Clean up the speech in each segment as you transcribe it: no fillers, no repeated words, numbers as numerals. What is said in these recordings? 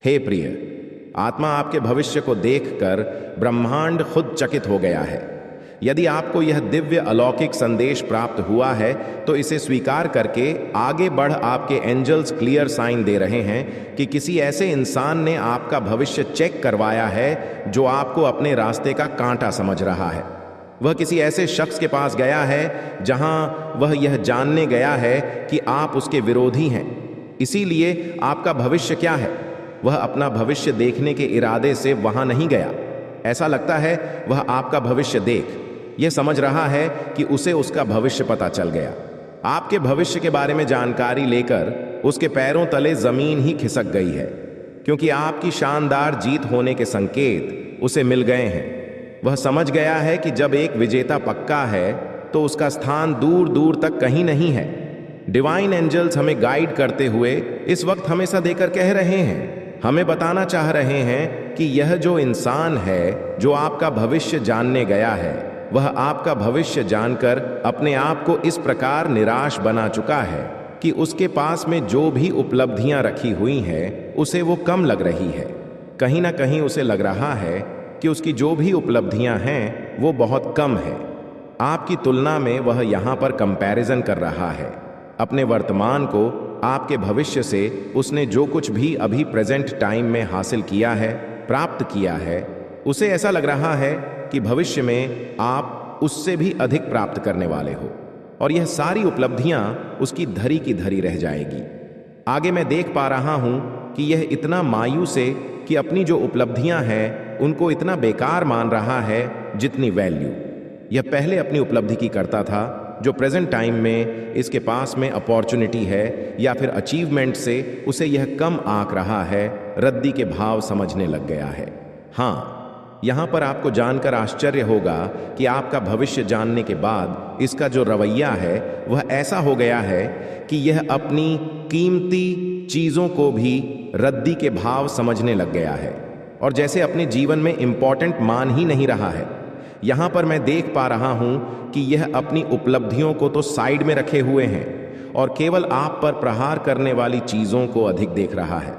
हे प्रिय, आत्मा आपके भविष्य को देखकर ब्रह्मांड खुद चकित हो गया है। यदि आपको यह दिव्य अलौकिक संदेश प्राप्त हुआ है तो इसे स्वीकार करके आगे बढ़। आपके एंजल्स क्लियर साइन दे रहे हैं कि किसी ऐसे इंसान ने आपका भविष्य चेक करवाया है जो आपको अपने रास्ते का कांटा समझ रहा है। वह किसी ऐसे शख्स के पास गया है जहां वह यह जानने गया है कि आप उसके विरोधी हैं। इसीलिए आपका भविष्य क्या है, वह अपना भविष्य देखने के इरादे से वहां नहीं गया। ऐसा लगता है वह आपका भविष्य देख यह समझ रहा है कि उसे उसका भविष्य पता चल गया। आपके भविष्य के बारे में जानकारी लेकर उसके पैरों तले जमीन ही खिसक गई है, क्योंकि आपकी शानदार जीत होने के संकेत उसे मिल गए हैं। वह समझ गया है कि जब एक विजेता पक्का है तो उसका स्थान दूर दूर तक कहीं नहीं है। डिवाइन एंजल्स हमें गाइड करते हुए इस वक्त हमेशा देकर कह रहे हैं, हमें बताना चाह रहे हैं कि यह जो इंसान है जो आपका भविष्य जानने गया है, वह आपका भविष्य जानकर अपने आप को इस प्रकार निराश बना चुका है कि उसके पास में जो भी उपलब्धियां रखी हुई हैं उसे वो कम लग रही है। कहीं ना कहीं उसे लग रहा है कि उसकी जो भी उपलब्धियां हैं वो बहुत कम है। आपकी तुलना में वह यहाँ पर कंपैरिजन कर रहा है अपने वर्तमान को आपके भविष्य से। उसने जो कुछ भी अभी प्रेजेंट टाइम में हासिल किया है, प्राप्त किया है, उसे ऐसा लग रहा है कि भविष्य में आप उससे भी अधिक प्राप्त करने वाले हो और यह सारी उपलब्धियां उसकी धरी की धरी रह जाएगी। आगे मैं देख पा रहा हूं कि यह इतना मायूस है कि अपनी जो उपलब्धियां हैं उनको इतना बेकार मान रहा है जितनी वैल्यू यह पहले अपनी उपलब्धि की करता था। जो प्रेजेंट टाइम में इसके पास में अपॉर्चुनिटी है या फिर अचीवमेंट से उसे यह कम आंक रहा है, रद्दी के भाव समझने लग गया है। हाँ, यहाँ पर आपको जानकर आश्चर्य होगा कि आपका भविष्य जानने के बाद इसका जो रवैया है वह ऐसा हो गया है कि यह अपनी कीमती चीज़ों को भी रद्दी के भाव समझने लग गया है और जैसे अपने जीवन में इम्पॉर्टेंट मान ही नहीं रहा है। यहाँ पर मैं देख पा रहा हूँ कि यह अपनी उपलब्धियों को तो साइड में रखे हुए हैं और केवल आप पर प्रहार करने वाली चीज़ों को अधिक देख रहा है।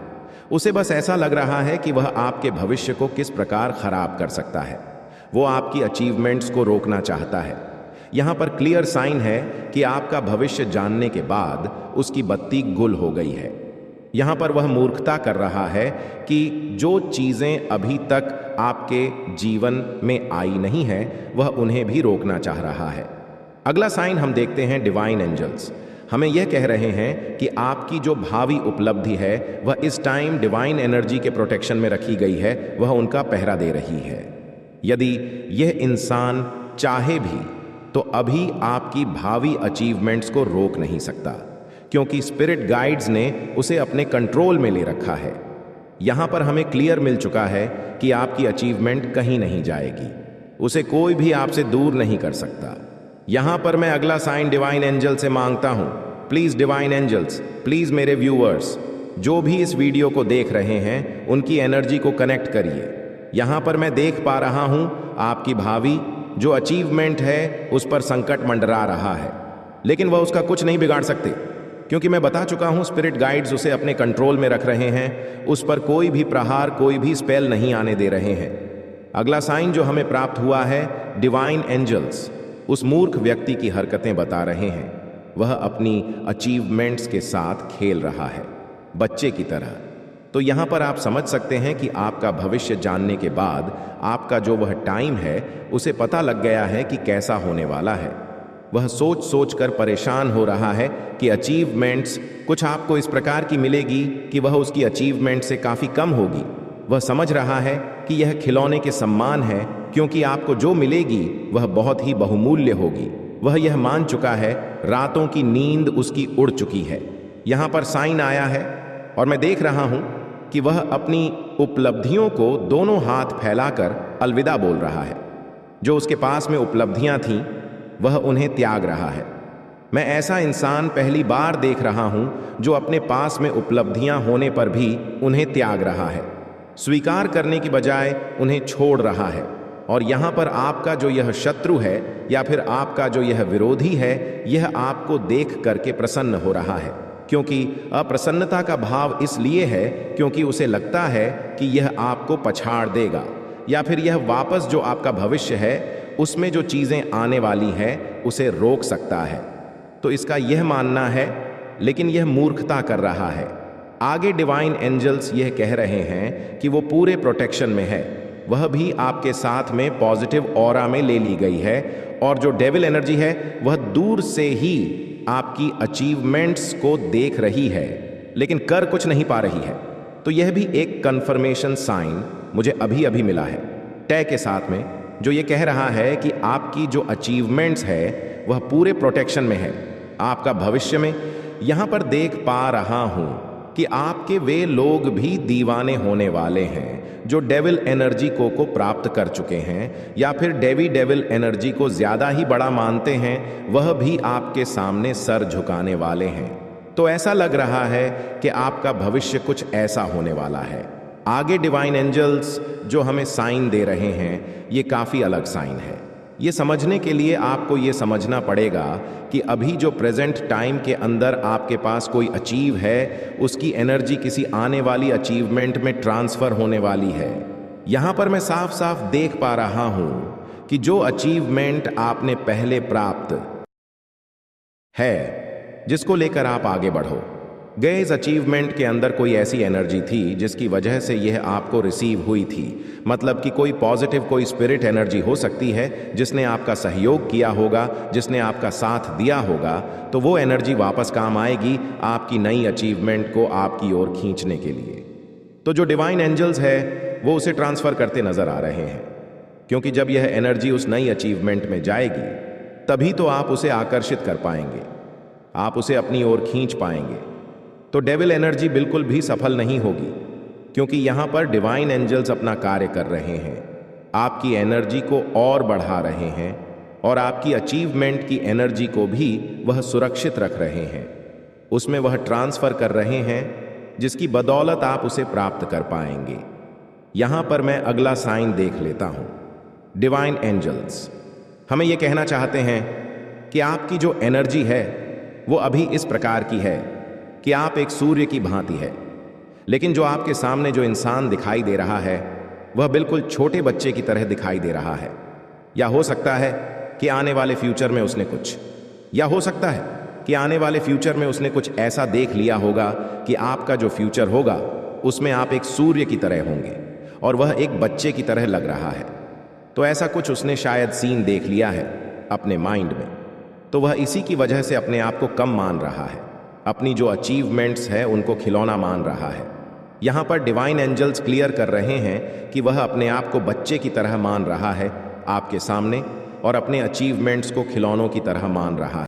उसे बस ऐसा लग रहा है कि वह आपके भविष्य को किस प्रकार खराब कर सकता है। वो आपकी अचीवमेंट्स को रोकना चाहता है। यहाँ पर क्लियर साइन है कि आपका भविष्य जानने के बाद उसकी बत्ती गुल हो गई है। यहाँ पर वह मूर्खता कर रहा है कि जो चीज़ें अभी तक आपके जीवन में आई नहीं है वह उन्हें भी रोकना चाह रहा है। अगला साइन हम देखते हैं डिवाइन एंजल्स हमें यह कह रहे हैं कि आपकी जो भावी उपलब्धि है वह इस टाइम डिवाइन एनर्जी के प्रोटेक्शन में रखी गई है, वह उनका पहरा दे रही है। यदि यह इंसान चाहे भी तो अभी आपकी भावी अचीवमेंट्स को रोक नहीं सकता, क्योंकि स्पिरिट गाइड्स ने उसे अपने कंट्रोल में ले रखा है। यहाँ पर हमें क्लियर मिल चुका है कि आपकी अचीवमेंट कहीं नहीं जाएगी, उसे कोई भी आपसे दूर नहीं कर सकता। यहाँ पर मैं अगला साइन डिवाइन एंजल से मांगता हूँ। प्लीज़ डिवाइन एंजल्स, प्लीज़ मेरे व्यूअर्स जो भी इस वीडियो को देख रहे हैं उनकी एनर्जी को कनेक्ट करिए। यहाँ पर मैं देख पा रहा हूँ आपकी भावी जो अचीवमेंट है उस पर संकट मंडरा रहा है, लेकिन वह उसका कुछ नहीं बिगाड़ सकते, क्योंकि मैं बता चुका हूँ स्पिरिट गाइड्स उसे अपने कंट्रोल में रख रहे हैं। उस पर कोई भी प्रहार, कोई भी स्पेल नहीं आने दे रहे हैं। अगला साइन जो हमें प्राप्त हुआ है, डिवाइन एंजल्स उस मूर्ख व्यक्ति की हरकतें बता रहे हैं। वह अपनी अचीवमेंट्स के साथ खेल रहा है बच्चे की तरह। तो यहाँ पर आप समझ सकते हैं कि आपका भविष्य जानने के बाद आपका जो वह टाइम है उसे पता लग गया है कि कैसा होने वाला है। वह सोच सोच कर परेशान हो रहा है कि अचीवमेंट्स कुछ आपको इस प्रकार की मिलेगी कि वह उसकी अचीवमेंट से काफ़ी कम होगी। वह समझ रहा है कि यह खिलौने के समान है, क्योंकि आपको जो मिलेगी वह बहुत ही बहुमूल्य होगी। वह यह मान चुका है, रातों की नींद उसकी उड़ चुकी है। यहाँ पर साइन आया है और मैं देख रहा हूँ कि वह अपनी उपलब्धियों को दोनों हाथ फैलाकर अलविदा बोल रहा है। जो उसके पास में उपलब्धियाँ थीं वह उन्हें त्याग रहा है। मैं ऐसा इंसान पहली बार देख रहा हूँ जो अपने पास में उपलब्धियाँ होने पर भी उन्हें त्याग रहा है, स्वीकार करने की बजाय उन्हें छोड़ रहा है। और यहाँ पर आपका जो यह शत्रु है या फिर आपका जो यह विरोधी है, यह आपको देख करके प्रसन्न हो रहा है। क्योंकि अप्रसन्नता का भाव इसलिए है क्योंकि उसे लगता है कि यह आपको पछाड़ देगा, या फिर यह वापस जो आपका भविष्य है उसमें जो चीज़ें आने वाली हैं उसे रोक सकता है। तो इसका यह मानना है, लेकिन यह मूर्खता कर रहा है। आगे डिवाइन एंजल्स यह कह रहे हैं कि वो पूरे प्रोटेक्शन में है, वह भी आपके साथ में पॉजिटिव ऑरा में ले ली गई है, और जो डेविल एनर्जी है वह दूर से ही आपकी अचीवमेंट्स को देख रही है लेकिन कर कुछ नहीं पा रही है। तो यह भी एक कंफर्मेशन साइन मुझे अभी अभी मिला है टै के साथ में, जो ये कह रहा है कि आपकी जो अचीवमेंट्स है वह पूरे प्रोटेक्शन में है। आपका भविष्य में यहाँ पर देख पा रहा हूँ कि आपके वे लोग भी दीवाने होने वाले हैं जो डेविल एनर्जी को प्राप्त कर चुके हैं, या फिर डेविल एनर्जी को ज़्यादा ही बड़ा मानते हैं, वह भी आपके सामने सर झुकाने वाले हैं। तो ऐसा लग रहा है कि आपका भविष्य कुछ ऐसा होने वाला है। आगे डिवाइन एंजल्स जो हमें साइन दे रहे हैं ये काफ़ी अलग साइन है। ये समझने के लिए आपको ये समझना पड़ेगा कि अभी जो प्रेजेंट टाइम के अंदर आपके पास कोई अचीव है उसकी एनर्जी किसी आने वाली अचीवमेंट में ट्रांसफ़र होने वाली है। यहाँ पर मैं साफ साफ देख पा रहा हूँ कि जो अचीवमेंट आपने पहले प्राप्त है जिसको लेकर आप आगे बढ़ो गए, इस अचीवमेंट के अंदर कोई ऐसी एनर्जी थी जिसकी वजह से यह आपको रिसीव हुई थी। मतलब कि कोई पॉजिटिव, कोई स्पिरिट एनर्जी हो सकती है जिसने आपका सहयोग किया होगा, जिसने आपका साथ दिया होगा, तो वो एनर्जी वापस काम आएगी आपकी नई अचीवमेंट को आपकी ओर खींचने के लिए। तो जो डिवाइन एंजल्स है वो उसे ट्रांसफ़र करते नज़र आ रहे हैं, क्योंकि जब यह एनर्जी उस नई अचीवमेंट में जाएगी तभी तो आप उसे आकर्षित कर पाएंगे, आप उसे अपनी ओर खींच पाएंगे। तो डेविल एनर्जी बिल्कुल भी सफल नहीं होगी, क्योंकि यहाँ पर डिवाइन एंजल्स अपना कार्य कर रहे हैं, आपकी एनर्जी को और बढ़ा रहे हैं और आपकी अचीवमेंट की एनर्जी को भी वह सुरक्षित रख रहे हैं, उसमें वह ट्रांसफ़र कर रहे हैं जिसकी बदौलत आप उसे प्राप्त कर पाएंगे। यहाँ पर मैं अगला साइन देख लेता हूँ। डिवाइन एंजल्स हमें ये कहना चाहते हैं कि आपकी जो एनर्जी है वो अभी इस प्रकार की है कि आप एक सूर्य की भांति है, लेकिन जो आपके सामने जो इंसान दिखाई दे रहा है वह बिल्कुल छोटे बच्चे की तरह दिखाई दे रहा है। या हो सकता है कि आने वाले फ्यूचर में उसने कुछ, या हो सकता है कि आने वाले फ्यूचर में उसने कुछ ऐसा देख लिया होगा कि आपका जो फ्यूचर होगा उसमें आप एक सूर्य की तरह होंगे और वह एक बच्चे की तरह लग रहा है। तो ऐसा कुछ उसने शायद सीन देख लिया है अपने माइंड में, तो वह इसी की वजह से अपने आप को कम मान रहा है, अपनी जो अचीवमेंट्स है उनको खिलौना मान रहा है। यहाँ पर डिवाइन एंजल्स क्लियर कर रहे हैं कि वह अपने आप को बच्चे की तरह मान रहा है आपके सामने और अपने अचीवमेंट्स को खिलौनों की तरह मान रहा है।